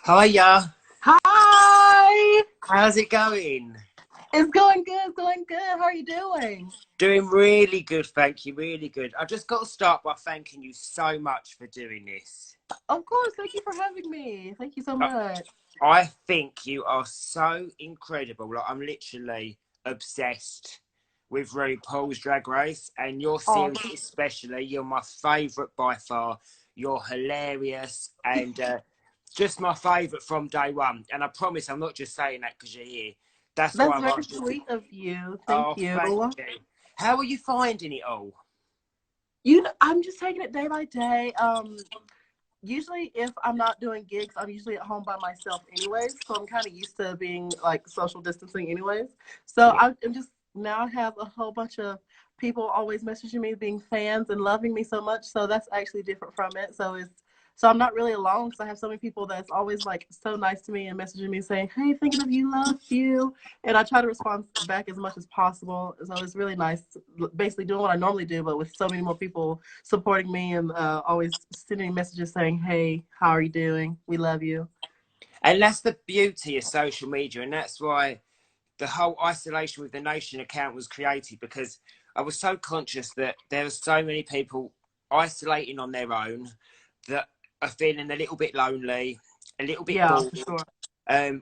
Hiya, Hi! how's it going? It's going good, it's going good. How are you doing? Doing really good, thank you, really good. I just got to start by thanking you so much for doing this. Of course, thank you for having me. Thank you so I, much. I think you are so incredible. Like, I'm literally obsessed with RuPaul's Drag Race, and your Oh, series especially. You're my favourite by far. You're hilarious and just my favourite from day one. And I promise I'm not just saying that because you're here. That's why that's I've very asked you to. sweet of you. Thank Oh, you. thank you. How are you finding it all? I'm just taking it day by day. Usually if I'm not doing gigs, I'm usually at home by myself anyways. So I'm kind of used to being like social distancing anyways. So Yeah. I'm just now I have a whole bunch of people always messaging me, being fans and loving me so much. So that's actually different from it. So I'm not really alone because I have so many people that's always like so nice to me and messaging me saying, "Hey, thinking of you, love you," and I try to respond back as much as possible. So it's really nice, basically doing what I normally do, but with so many more people supporting me and always sending messages saying, "Hey, how are you doing? We love you." And that's the beauty of social media. And that's why the whole isolation with the nation account was created, because I was so conscious that there are so many people isolating on their own that are feeling a little bit lonely, a little bit Yeah, bored, for sure.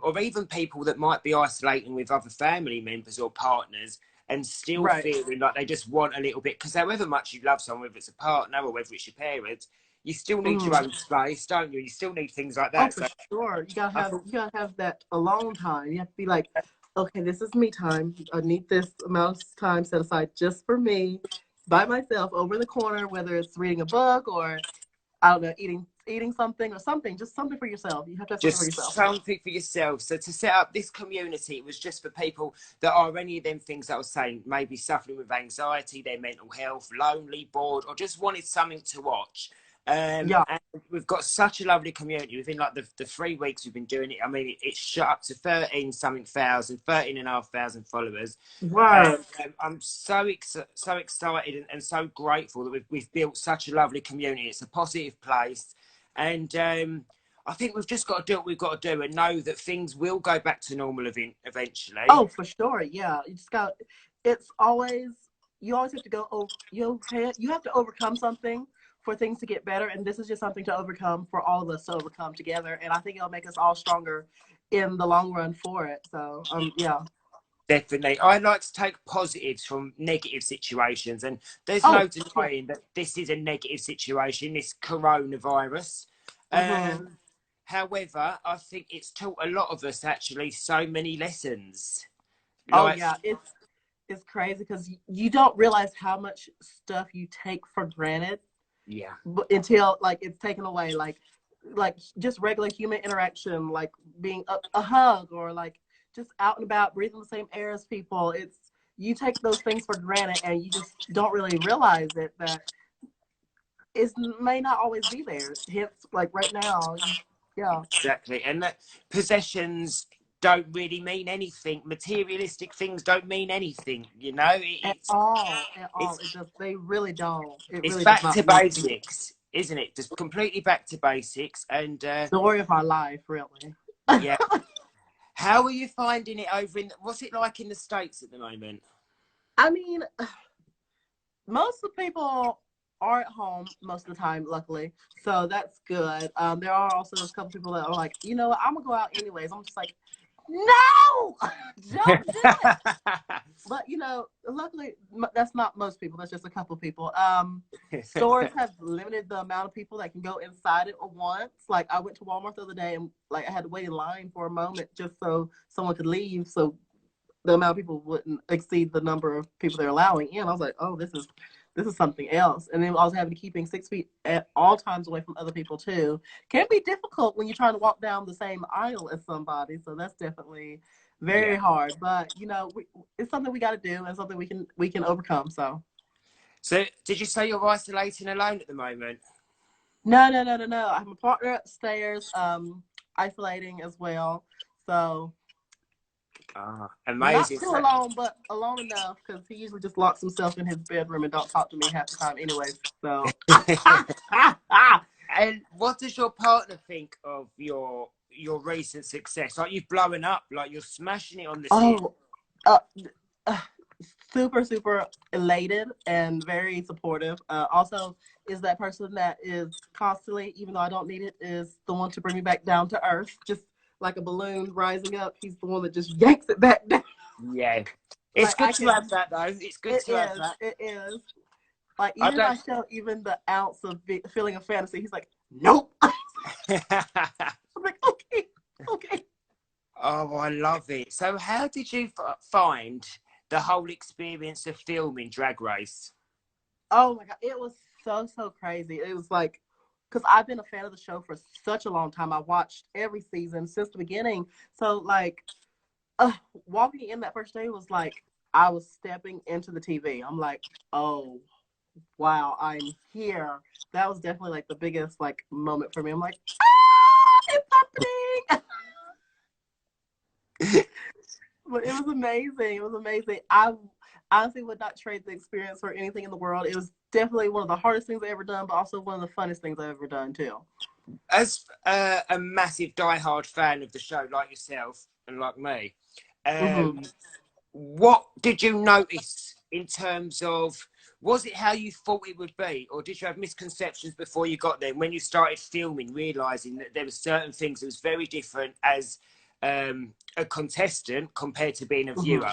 or even people that might be isolating with other family members or partners and still Right. feeling like they just want a little bit. Because however much you love someone, whether it's a partner or whether it's your parents, you still need your Hmm. own space, don't you? You still need things like Oh, that. for So sure. I thought, You gotta have that alone time. You have to be like, okay, this is me time. I need this amount of time set aside just for me, by myself, over in the corner, whether it's reading a book or I don't know, eating something or something, just something for yourself. You have to have something for just yourself. something for yourself. So to set up this community, it was just for people that are any of them things that I was saying, maybe suffering with anxiety, their mental health, lonely, bored, or just wanted something to watch. Yeah. And we've got such a lovely community within like the 3 weeks we've been doing it. I mean, it's shot up to 13 something thousand, 13,500 followers. Wow. I'm so excited and so grateful that we've built such a lovely community. It's a positive place. And I think we've just got to do what we've got to do and know that things will go back to normal eventually. Oh, for sure. Yeah. You just got, it's always, you always have to go, oh, you have to overcome something for things to get better. And this is just something to overcome for all of us to overcome together. And I think it'll make us all stronger in the long run for it. So, yeah. Definitely. I like to take positives from negative situations, and there's Oh, no sure. denying that this is a negative situation, this coronavirus. Hmm. Um, However, I think it's taught a lot of us actually so many lessons. Oh, Like, yeah. It's crazy because you don't realize how much stuff you take for granted yeah, until like it's taken away. Like just regular human interaction, like being a hug or like just out and about breathing the same air as people. It's you take those things for granted and you just don't really realize it that it may not always be there. Hence, like right now, yeah. exactly. And that possessions don't really mean anything. Materialistic things don't mean anything. At all. It's It just they really don't. It it's really does back not to mean anything. basics, isn't it? Just completely back to basics. And Story of our life, really. yeah. How are you finding it over in? What's it like in the States at the moment? I mean, most of the people are at home most of the time, luckily. So that's good. There are also a couple people that are like, you know what, I'm gonna go out anyways. I'm just like, no, don't do it. But luckily that's not most people. That's just a couple people. Stores have limited the amount of people that can go inside it at once. Like I went to Walmart the other day and like I had to wait in line for a moment just so someone could leave. So the amount of people wouldn't exceed the number of people they're allowing in. I was like, oh, this is something else. And then I was having to keeping 6 feet at all times away from other people too. Can be difficult when you're trying to walk down the same aisle as somebody. So that's definitely Yeah. very hard. But it's something we got to do and something we can overcome. So So, did you say you're isolating alone at the moment? no, no, no, no, no. I have a partner upstairs, isolating as well. So Ah, not amazing. too alone, but alone enough because he usually just locks himself in his bedroom and don't talk to me half the time anyways. So And what does your partner think of your recent success? Like you've blown up, like you're smashing it on the series. Oh, uh, uh, super elated and very supportive. Also, is that person that is constantly, even though I don't need it, is the one to bring me back down to earth, just like a balloon rising up. He's the one that just yanks it back down. Yeah, it's Like good to have that though. It's good to have that. It is. Like I even if I show even the ounce of feeling of fantasy, he's like, nope. don't. I'm like, okay. Oh, I love it. So, how did you find the whole experience of filming Drag Race? Oh my God, it was so crazy. It was like, because I've been a fan of the show for such a long time. I watched every season since the beginning. So like, walking in that first day was like I was stepping into the TV. I'm like, oh wow, I'm here. That was definitely like the biggest like moment for me. I'm like, it's happening. But it was amazing. It was amazing. I honestly would not trade the experience for anything in the world. It was definitely one of the hardest things I've ever done, but also one of the funnest things I've ever done too. As a massive diehard fan of the show, like yourself and like me, what did you notice in terms of, was it how you thought it would be, or did you have misconceptions before you got there? When you started filming, realizing that there were certain things that was very different as a contestant compared to being a viewer?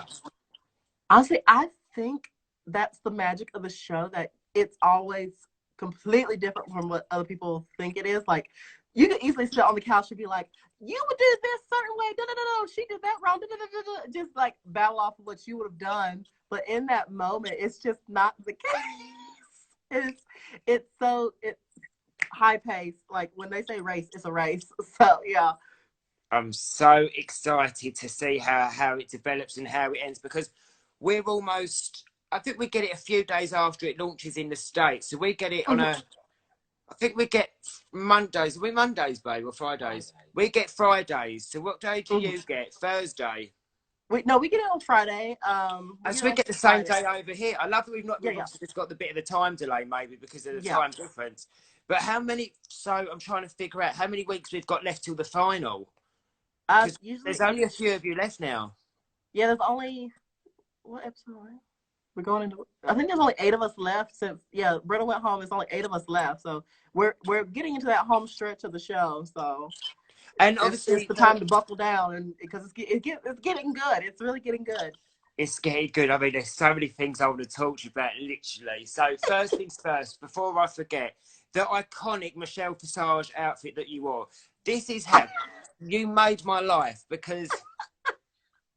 Honestly, I think that's the magic of the show, that it's always completely different from what other people think it is. Like, you could easily sit on the couch and be like, you would do this certain way, no, she did that wrong, just like battle off of what you would have done. But in that moment, it's just not the case. It's high paced. Like when they say race, it's a race. So yeah. I'm so excited to see how it develops and how it ends, because we're almost, I think we get it a few days after it launches in the States. So we get it on I think we get Mondays. Are we Mondays, babe, or Fridays? We get Fridays. So what day do you get? Thursday? We get it on Friday. So we get the same day over here. I love that we've obviously just got the bit of the time delay, maybe because of the time difference. But how many, so I'm trying to figure out how many weeks we've got left till the final. There's only a few of you left now. Yeah, there's only, what episode? We're going into, I think there's only 8 of us left since, Britta went home. There's only 8 of us left. So we're getting into that home stretch of the show. So, and obviously it's the time to buckle down, and because it's getting good. It's really getting good. It's getting good. I mean, there's so many things I want to talk to you about, literally. So first things first, before I forget, the iconic Michelle Visage outfit that you wore. This is how you made my life, because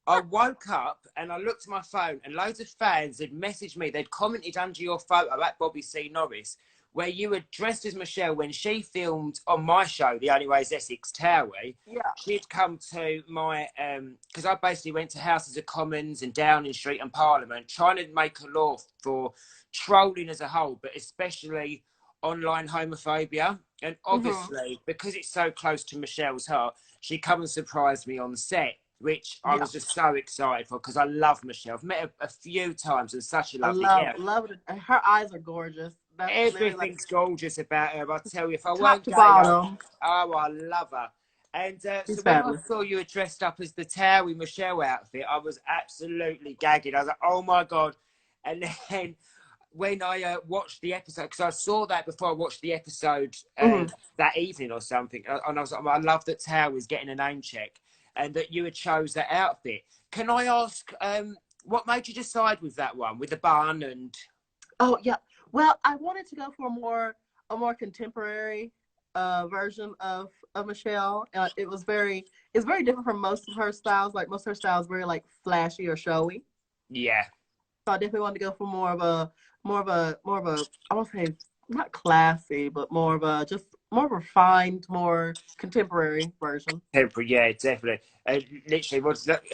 I woke up and I looked at my phone and loads of fans had messaged me. They'd commented under your photo at Bobby C. Norris, where you were dressed as Michelle when she filmed on my show, The Only Way is Essex Towie. Yeah. She'd come to my, because I basically went to Houses of Commons and Downing Street and Parliament, trying to make a law for trolling as a whole, but especially online homophobia. And obviously, because it's so close to Michelle's heart, she come and surprised me on set, which I was just so excited for, because I love Michelle. I've met her a few times, and such a lovely girl. Love it. Her eyes are gorgeous. Everything's gorgeous about her. I tell you, if I weren't gay, oh, I love her. And so when I saw you were dressed up as the Towie Michelle outfit, I was absolutely gagging. I was like, oh my God. And then when I watched the episode, because I saw that before I watched the episode that evening or something, and I was like, I love that Towie's getting a name check, and that you had chose that outfit. Can I ask, what made you decide with that one, with the bun and? Oh yeah, well, I wanted to go for a more contemporary version of Michelle. It's very different from most of her styles. Like most of her styles, very like flashy or showy. Yeah. So I definitely wanted to go for more of a I won't say not classy, but more of a just more refined, more contemporary version. Contemporary, yeah, definitely. Literally,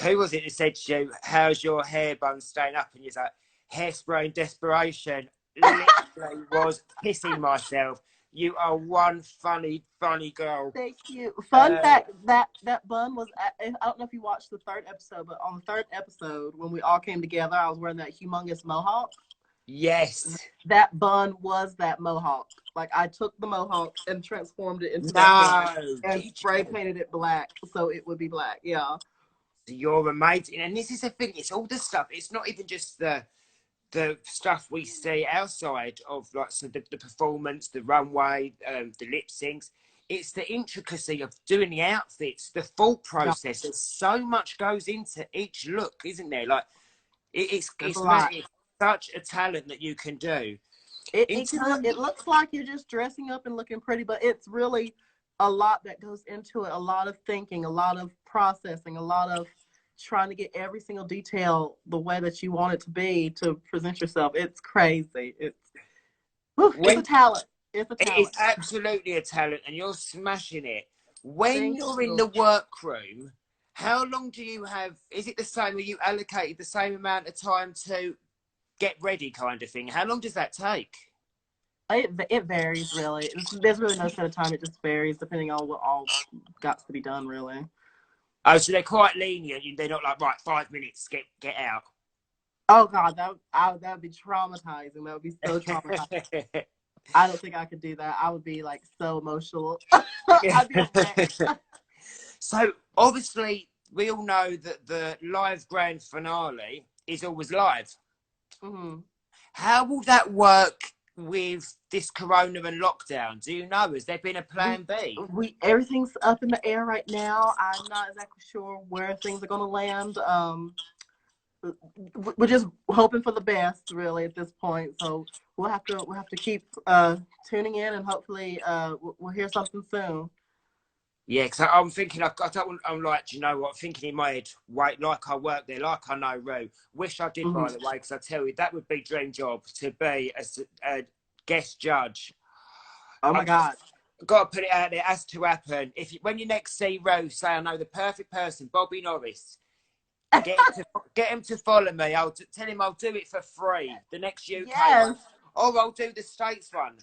who was it that said to you, "How's your hair bun staying up?" And you're like, "Hairspray and desperation." Literally was pissing myself. You are one funny girl. Thank you. Fun fact, that bun was, I don't know if you watched the 3rd episode, but on the 3rd episode, when we all came together, I was wearing that humongous mohawk. Yes. That bun was that mohawk. Like I took the mohawk and transformed it into that bun No, and did spray you? painted it black so it would be black. Yeah. You're amazing. And this is the thing, it's all the stuff. It's not even just the stuff we see outside of, like, so the performance, the runway, the lip syncs. It's the intricacy of doing the outfits, the thought Yeah. process. There's so much goes into each look, isn't there? Like There's a it's lot. it's such a talent that you can do. In It terms, looks like you're just dressing up and looking pretty, but it's really a lot that goes into it. A lot of thinking, a lot of processing, a lot of trying to get every single detail the way that you want it to be to present yourself. It's crazy. It's a when talent. It's a it is talent. absolutely a talent, and you're smashing it. When Thank you're in you. the workroom, how long do you have? Is it the same? Are you allocated the same amount of time to get ready, kind of thing? How long does that take? It varies really. There's really no set of time. It just varies depending on what all got to be done. Really. Oh, so they're quite lenient. They're not like, right, 5 minutes, get out. Oh God, that would be traumatizing. That would be so traumatizing. I don't think I could do that. I would be like so emotional. I'd be a wreck. So obviously, we all know that the live grand finale is always live. Mm-hmm. How will that work with this corona and lockdown? Do you know? Has there been a plan B? We everything's up in the air right now. I'm not exactly sure where things are going to land. We're just hoping for the best, really, at this point. So we'll have to keep tuning in, and hopefully we'll hear something soon. Yeah, because I'm thinking, I don't want, I'm like, do you know what? Thinking in my head, wait, like I work there, like I know Rue. Wish I did, by Mm-hmm. the way, because I tell you, that would be dream job to be a guest judge. Oh my I've just God! got to put it out there, as to happen. If you, when you next see Rue, say I know the perfect person, Bobby Norris. Get him to follow me. Tell him I'll do it for free. The next UK Yes. one, or I'll do the States one.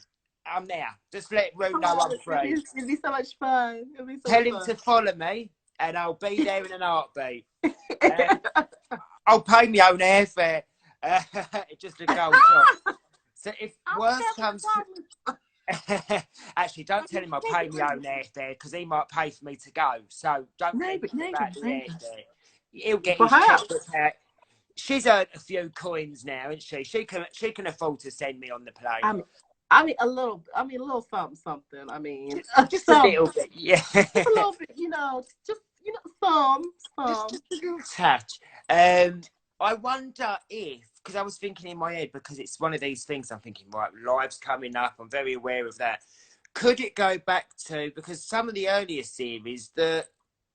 I'm there. Just let Rue Come know on, I'm free. it'd be so much fun. It'd be so Tell much him fun. to follow me, and I'll be there in an heartbeat. I'll pay my own airfare. Just a gold job. So if worse comes to... Actually, don't tell him I'll pay my own airfare, because he might pay for me to go. So don't think about the airfare. He'll get his Perhaps. checkbook out. She's earned a few coins now, isn't she? She can afford to send me on the plane. A little something, something. I mean, Just a some, little bit, yeah. just a little bit, some. Just a little touch. I wonder if, because I was thinking in my head, because it's one of these things, I'm thinking, right, live's coming up, I'm very aware of that. Could it go back to, because some of the earlier series, the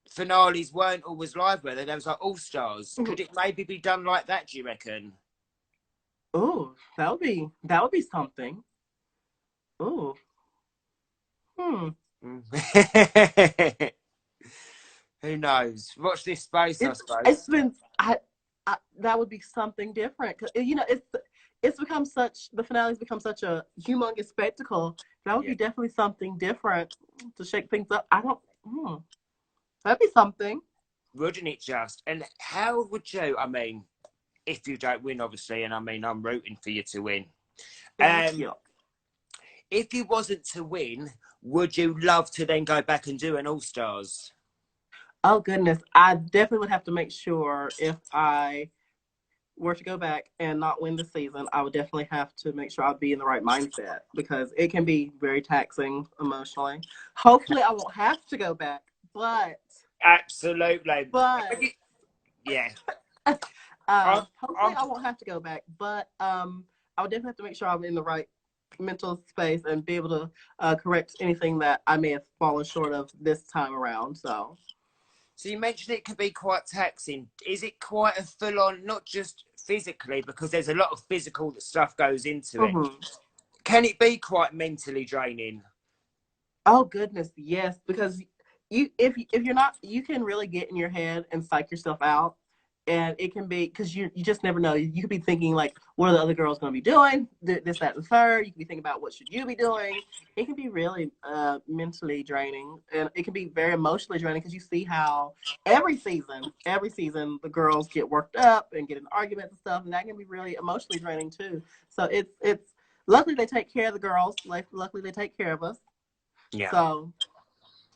finales weren't always live, were they? There was like All Stars. Could it maybe be done like that, do you reckon? Oh, that would be something. Oh, hmm. Who knows? Watch this space, I It's suppose. been I that would be something different. 'Cause, it's become such the finale's become such a humongous spectacle. That would Yeah. be definitely something different to shake things up. I don't. That'd be something. Wouldn't it just? And how would you, I mean, if you don't win, obviously, and I mean, I'm rooting for you to win. Thank you. If you wasn't to win, would you love to then go back and do an All Stars? Oh goodness, I definitely would have to make sure if I were to go back and not win the season, I would definitely have to make sure I'd be in the right mindset because it can be very taxing emotionally. Hopefully, I won't have to go back, but Absolutely. but Yeah. I'm, hopefully I'm, I won't have to go back. But I would definitely have to make sure I'm in the right mental space and be able to correct anything that I may have fallen short of this time around. So. so you mentioned it can be quite taxing. Is it quite a full on, not just physically, because there's a lot of physical stuff goes into it. Mm-hmm. Can it be quite mentally draining? Oh goodness, yes, because if you're not, you can really get in your head and psych yourself out, And it can be, because you just never know. You could be thinking like, what are the other girls going to be doing? This, that, and the third. You could be thinking about what should you be doing. It can be really mentally draining, and it can be very emotionally draining because you see how every season, the girls get worked up and get in arguments and stuff, and that can be really emotionally draining too. So it's luckily they take care of the girls. Like luckily they take care of us. Yeah. So.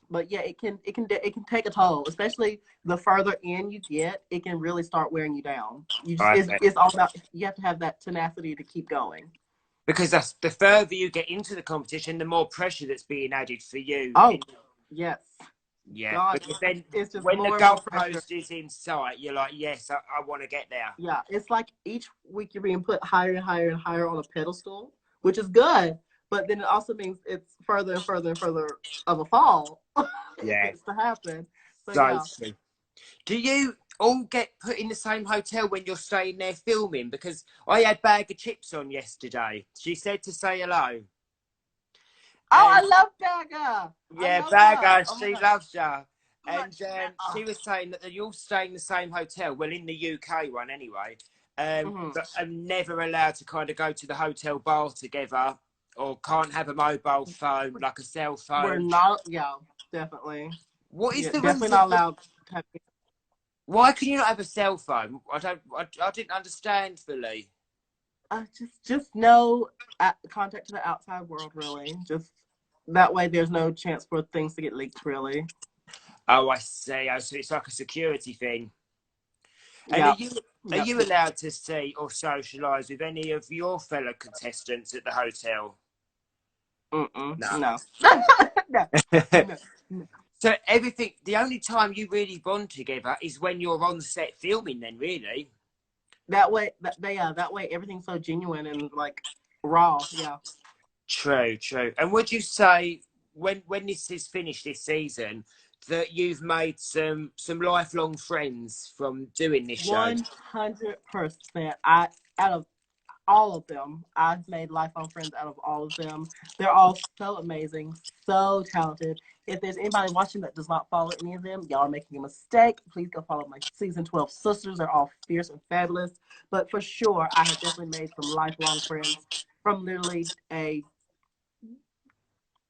But yeah, it can take a toll, especially the further in you get. It can really start wearing you down. It's all about, you have to have that tenacity to keep going. Because that's the further you get into the competition, the more pressure that's being added for you. Oh, yes. Yeah. God, because then it's just when the more and more pressure. goalpost is in sight, you're like, yes, I want to get there. Yeah, it's like each week you're being put higher and higher and higher on a pedestal, which is good. But then it also means it's further and further and further of a fall. Yeah. It gets to happen. So So yeah. do you all get put in the same hotel when you're staying there filming? Because I had Bag of Chips on yesterday. She said to say hello. Oh, And I love Bagga. yeah, I love her. Bagger, Oh my she God. loves you. And Oh. she was saying that you all stay in the same hotel, well, in the UK one anyway, but are never allowed to kind of go to the hotel bar together, or can't have a mobile phone, like a cell We're phone. not, yeah, definitely. What is Yeah, the definitely reason? not allowed to have, Why can you not have a cell phone? I didn't understand fully. just no contact to the outside world, really. Just that way there's no chance for things to get leaked, really. Oh, I see. Oh, so it's like a security thing. And Yeah. are Yep. you allowed to see or socialise with any of your fellow contestants at the hotel? Mm-mm. No. No. No. No. No. So everything, the only time you really bond together is when you're on set filming. Then really. That way, that way everything's so genuine and like raw. Yeah. True, true. And would you say when this is finished this season that you've made some lifelong friends from doing this show? 100%. I out of all of them, I've made lifelong friends out of all of them. They're all so amazing, so talented. If there's anybody watching that does not follow any of them, y'all are making a mistake. Please go follow my season 12 sisters. They're all fierce and fabulous. But for sure, I have definitely made some lifelong friends from literally a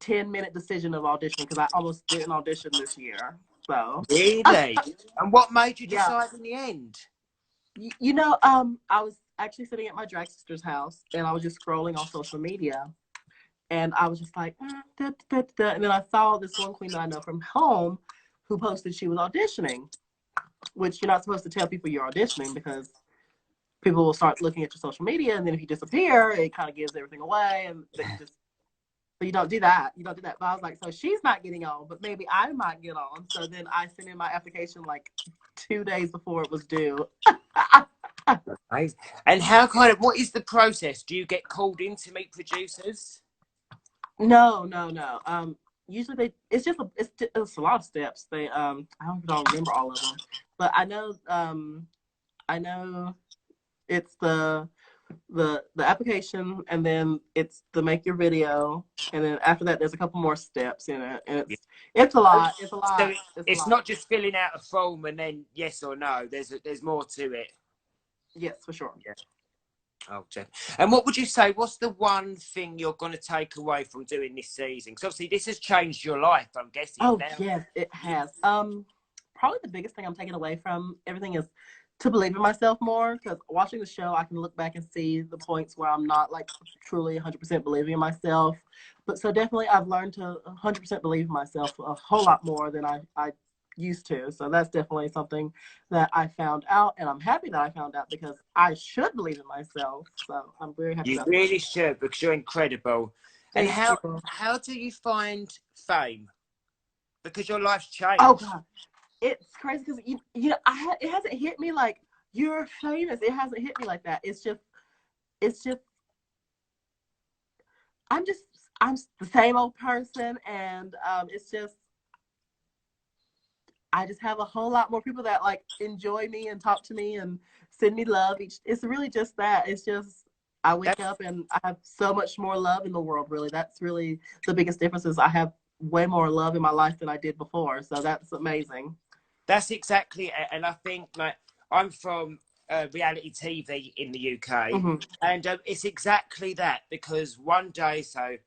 10-minute decision of auditioning, because I almost didn't audition this year. So Really? And what made you yeah. decide in the end? I was actually sitting at my drag sister's house and I was just scrolling on social media. And I was just like, da, da, da. And then I saw this one queen that I know from home who posted she was auditioning, which you're not supposed to tell people you're auditioning because people will start looking at your social media. And then if you disappear, it kind of gives everything away. And that you don't do that. You don't do that. But I was like, so she's not getting on, but maybe I might get on. So then I sent in my application like 2 days before it was due. And what is the process? Do you get called in to meet producers? No. Usually it's a lot of steps. I don't remember all of them, but I know it's the application, and then it's the make your video, and then after that there's a couple more steps in it, and it's a lot. It's a lot. So it's not just filling out a form and then yes or no. There's more to it. Yes, for sure. Yeah. Oh, Jeff. And what would you say? What's the one thing you're going to take away from doing this season? Because obviously this has changed your life, I'm guessing. Oh now. yes, it has. Probably the biggest thing I'm taking away from everything is to believe in myself more, because watching the show I can look back and see the points where I'm not like truly 100% believing in myself. But so definitely I've learned to 100% believe in myself a whole lot more than I used to. So that's definitely something that I found out, and I'm happy that I found out because I should believe in myself. So I'm very happy. You really should, because you're incredible. And how do you find fame? Because your life's changed. Oh God, it's crazy because you know it hasn't hit me like you're famous. It hasn't hit me like that. It's just I'm the same old person, and it's just I just have a whole lot more people that like enjoy me and talk to me and send me love. It's really just that. It's just I wake up and I have so much more love in the world. Really, that's really the biggest difference. Is I have way more love in my life than I did before. So that's amazing. That's exactly it. And I think like I'm from reality TV in the UK, Mm-hmm. and it's exactly that, because one day, so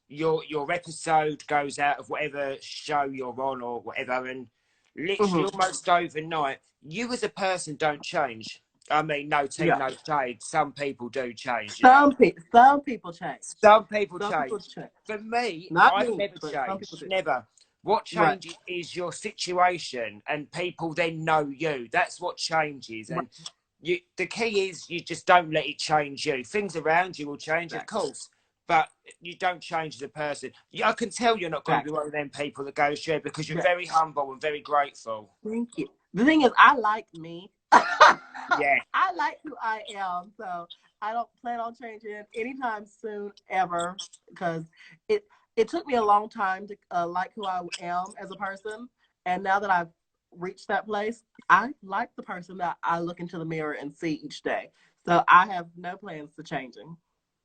your episode goes out of whatever show you're on or whatever, and literally Mm-hmm. almost overnight, you as a person don't change. I mean, no tea, Yeah. no shade. Some people do change, you know. Some people change. Some people Some people change. change. For me, Not I've me, never but some people changed. do. Never. What Right. changes is your situation, and people then know you. That's what changes. Right. And the key is you just don't let it change you. Things around you will change, of Exactly. course, but you don't change as a person. I can tell you're not going to be Exactly. one of them people that goes through, because you're Yeah. very humble and very grateful. Thank you. The thing is, I like me. Yeah. I like who I am, so I don't plan on changing anytime soon, ever, because it took me a long time to like who I am as a person, and now that I've reached that place, I like the person that I look into the mirror and see each day. So I have no plans to changing.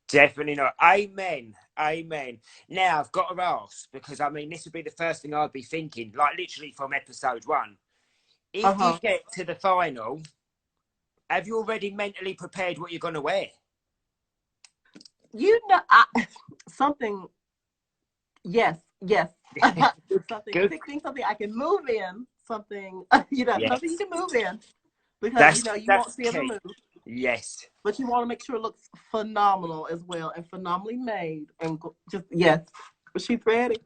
Definitely not. Amen. Amen. Now, I've got to ask, because I mean, this would be the first thing I'd be thinking, like literally from episode 1. If you get to the final, have you already mentally prepared what you're going to wear? You know, something. Yes. Something Good. fixing, something I can move in, something Yes. something you can move in, because That's you won't see every key. move, Yes. but you want to make sure it looks phenomenal as well, and phenomenally made, and just yes, she's ready.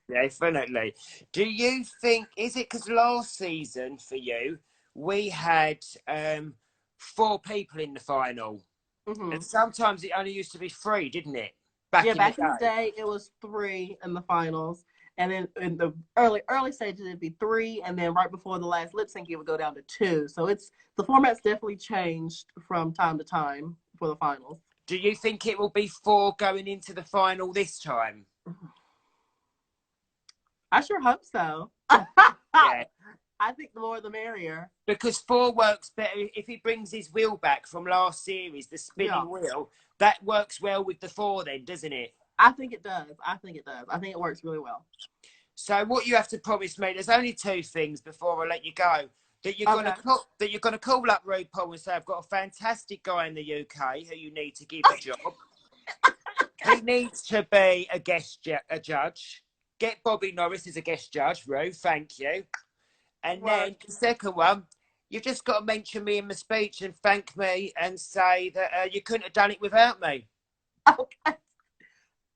Definitely. Do you think, is it because last season for you, we had 4 people in the final? Mm-hmm. And sometimes it only used to be 3, didn't it? Back in the day it was 3 in the finals, and then in the early stages it'd be 3, and then right before the last lip sync it would go down to 2. So the format's definitely changed from time to time for the finals. Do you think it will be 4 going into the final this time? I sure hope so. Yeah. I think the more the merrier. Because 4 works better if he brings his wheel back from last series, the spinning wheel. That works well with the 4, then, doesn't it? I think it does. I think it works really well. So what you have to promise me, there's only 2 things before I let you go. That you're gonna call up RuPaul and say, I've got a fantastic guy in the UK who you need to give a job. He needs to be a judge. Get Bobby Norris as a guest judge, Ru. Thank you. And then the second one, you've just got to mention me in my speech and thank me and say that you couldn't have done it without me. Okay.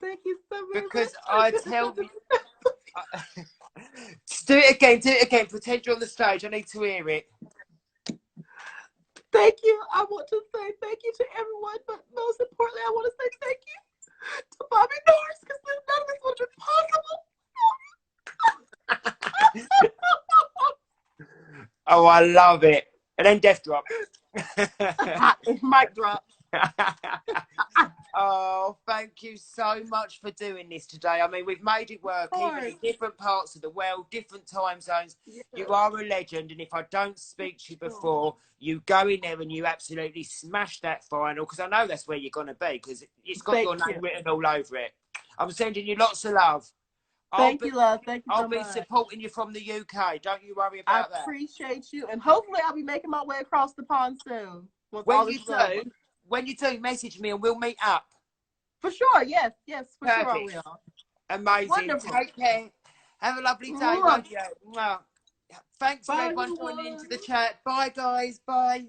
Thank you so very much. Because I tell you, do it again. Pretend you're on the stage. I need to hear it. Thank you. I want to say thank you to everyone, but most importantly, I want to say thank you to Bobby Norris, because none of this would have been possible. Oh, I love it. And then death drop. Mic drop. Oh, thank you so much for doing this today. I mean, we've made it work, even in different parts of the world, different time zones. Yeah. You are a legend, and if I don't speak to you before, you go in there and you absolutely smash that final, because I know that's where you're going to be, because it's got your name written all over it. I'm sending you lots of love. Thank you, love. Thank you so much. I'll be supporting you from the UK. Don't you worry about that. I appreciate you, and hopefully I'll be making my way across the pond soon. When you do, message me and we'll meet up. For sure, yes, for sure I will. Amazing. Wonderful. Take care. Have a lovely day, won't you? Thanks for everyone joining into the chat. Bye, guys. Bye.